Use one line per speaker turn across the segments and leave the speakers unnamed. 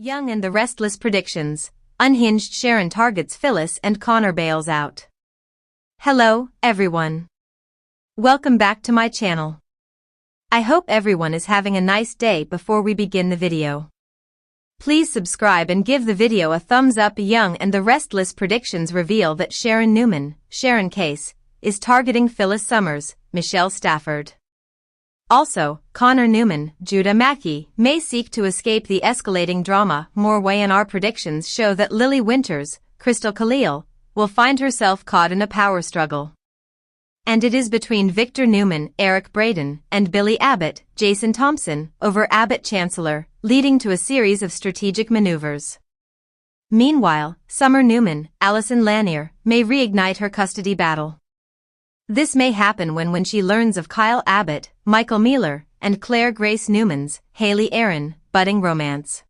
Young and the Restless predictions. Unhinged Sharon targets Phyllis and Connor bails out. Hello, everyone. Welcome back to my channel. I hope everyone is having a nice day. Before we begin the video, please subscribe and give the video a thumbs up. Young and the Restless predictions reveal that Sharon Newman, Sharon Case, is targeting Phyllis Summers, Michelle Stafford. Also, Connor Newman, Judah Mackey, may seek to escape the escalating drama. More Y&R predictions show that Lily Winters, Crystal Khalil, will find herself caught in a power struggle. And it is between Victor Newman, Eric Braden, and Billy Abbott, Jason Thompson, over Abbott Chancellor, leading to a series of strategic maneuvers. Meanwhile, Summer Newman, Allison Lanier, may reignite her custody battle. This may happen when she learns of Kyle Abbott, Michael Mealer, and Claire Grace Newman's, Haley Aaron, budding romance.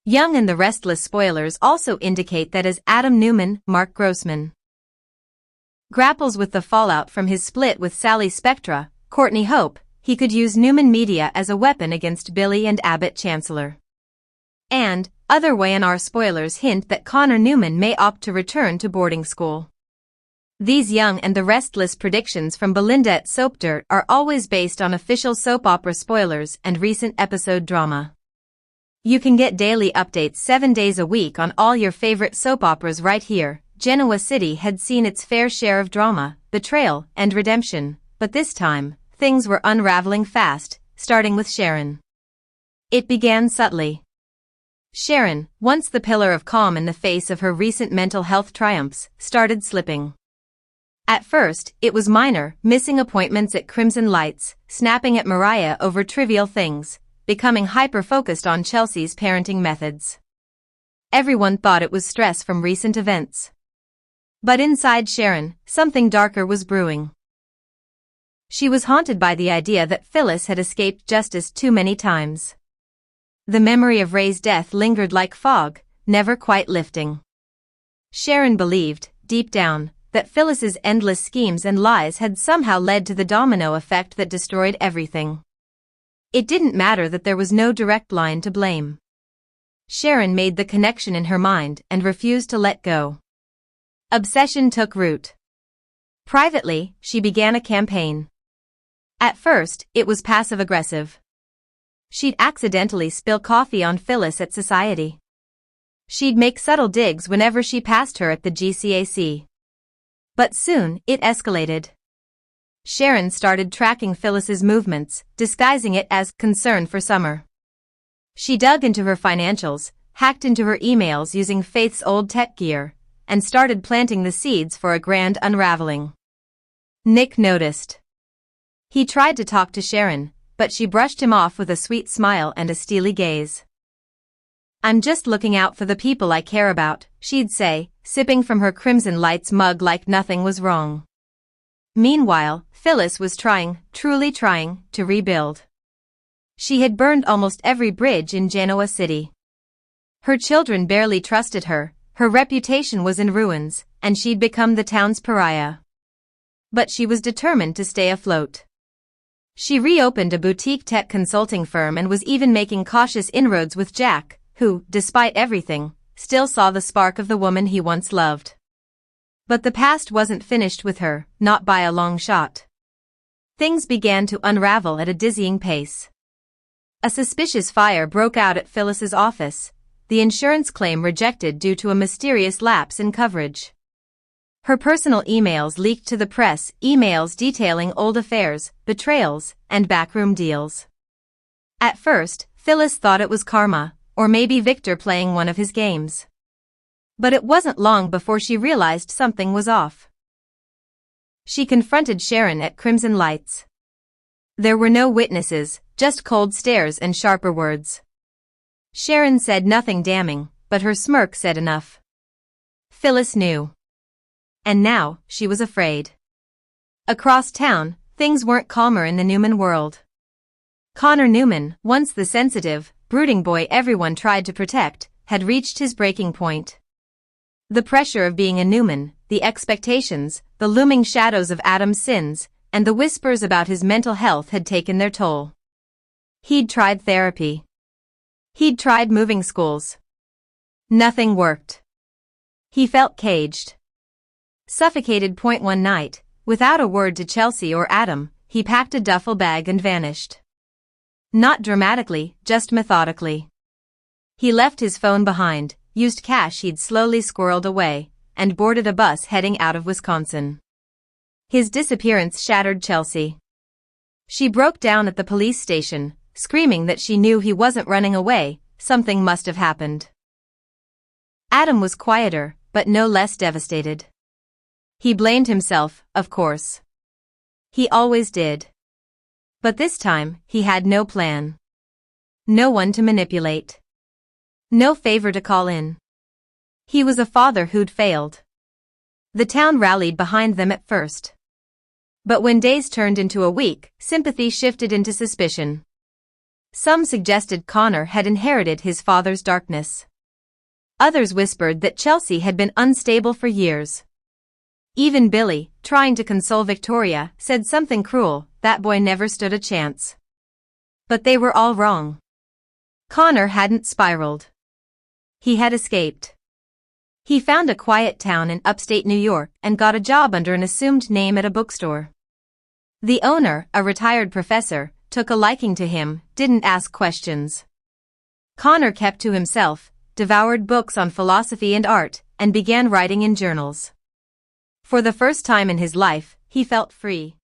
Young and the Restless spoilers also indicate that as Adam Newman, Mark Grossman, grapples with the fallout from his split with Sally Spectra, Courtney Hope, he could use Newman Media as a weapon against Billy and Abbott Chancellor. And other Y&R spoilers hint that Connor Newman may opt to return to boarding school. These Young and the Restless predictions from Belinda at Soap Dirt are always based on official soap opera spoilers and recent episode drama. You can get daily updates 7 days a week on all your favorite soap operas right here. Genoa City had seen its fair share of drama, betrayal, and redemption, but this time, things were unraveling fast, starting with Sharon. It began subtly. Sharon, once the pillar of calm in the face of her recent mental health triumphs, started slipping. At first, it was minor, missing appointments at Crimson Lights, snapping at Mariah over trivial things, becoming hyper-focused on Chelsea's parenting methods. Everyone thought it was stress from recent events. But inside Sharon, something darker was brewing. She was haunted by the idea that Phyllis had escaped justice too many times. The memory of Ray's death lingered like fog, never quite lifting. Sharon believed, deep down, that Phyllis's endless schemes and lies had somehow led to the domino effect that destroyed everything. It didn't matter that there was no direct line to blame. Sharon made the connection in her mind and refused to let go. Obsession took root. Privately, she began a campaign. At first, it was passive-aggressive. She'd accidentally spill coffee on Phyllis at society. She'd make subtle digs whenever she passed her at the GCAC. But soon, it escalated. Sharon started tracking Phyllis's movements, disguising it as concern for Summer. She dug into her financials, hacked into her emails using Faith's old tech gear, and started planting the seeds for a grand unraveling. Nick noticed. He tried to talk to Sharon, but she brushed him off with a sweet smile and a steely gaze. "I'm just looking out for the people I care about," she'd say, sipping from her Crimson Lights mug like nothing was wrong. Meanwhile, Phyllis was truly trying, to rebuild. She had burned almost every bridge in Genoa City. Her children barely trusted her, her reputation was in ruins, and she'd become the town's pariah. But she was determined to stay afloat. She reopened a boutique tech consulting firm and was even making cautious inroads with Jack, who, despite everything, still saw the spark of the woman he once loved. But the past wasn't finished with her, not by a long shot. Things began to unravel at a dizzying pace. A suspicious fire broke out at Phyllis's office, the insurance claim rejected due to a mysterious lapse in coverage. Her personal emails leaked to the press, emails detailing old affairs, betrayals, and backroom deals. At first, Phyllis thought it was karma, or maybe Victor playing one of his games. But it wasn't long before she realized something was off. She confronted Sharon at Crimson Lights. There were no witnesses, just cold stares and sharper words. Sharon said nothing damning, but her smirk said enough. Phyllis knew. And now, she was afraid. Across town, things weren't calmer in the Newman world. Connor Newman, once the sensitive, brooding boy everyone tried to protect, had reached his breaking point. The pressure of being a Newman, the expectations, the looming shadows of Adam's sins, and the whispers about his mental health had taken their toll. He'd tried therapy. He'd tried moving schools. Nothing worked. He felt caged. Suffocated. One night, without a word to Chelsea or Adam, he packed a duffel bag and vanished. Not dramatically, just methodically. He left his phone behind, used cash he'd slowly squirreled away, and boarded a bus heading out of Wisconsin. His disappearance shattered Chelsea. She broke down at the police station, screaming that she knew he wasn't running away. Something must have happened. Adam was quieter, but no less devastated. He blamed himself, of course. He always did. But this time, he had no plan. No one to manipulate. No favor to call in. He was a father who'd failed. The town rallied behind them at first. But when days turned into a week, sympathy shifted into suspicion. Some suggested Connor had inherited his father's darkness. Others whispered that Chelsea had been unstable for years. Even Billy, trying to console Victoria, said something cruel: that boy never stood a chance. But they were all wrong. Connor hadn't spiraled. He had escaped. He found a quiet town in upstate New York and got a job under an assumed name at a bookstore. The owner, a retired professor, took a liking to him, didn't ask questions. Connor kept to himself, devoured books on philosophy and art, and began writing in journals. For the first time in his life, he felt free.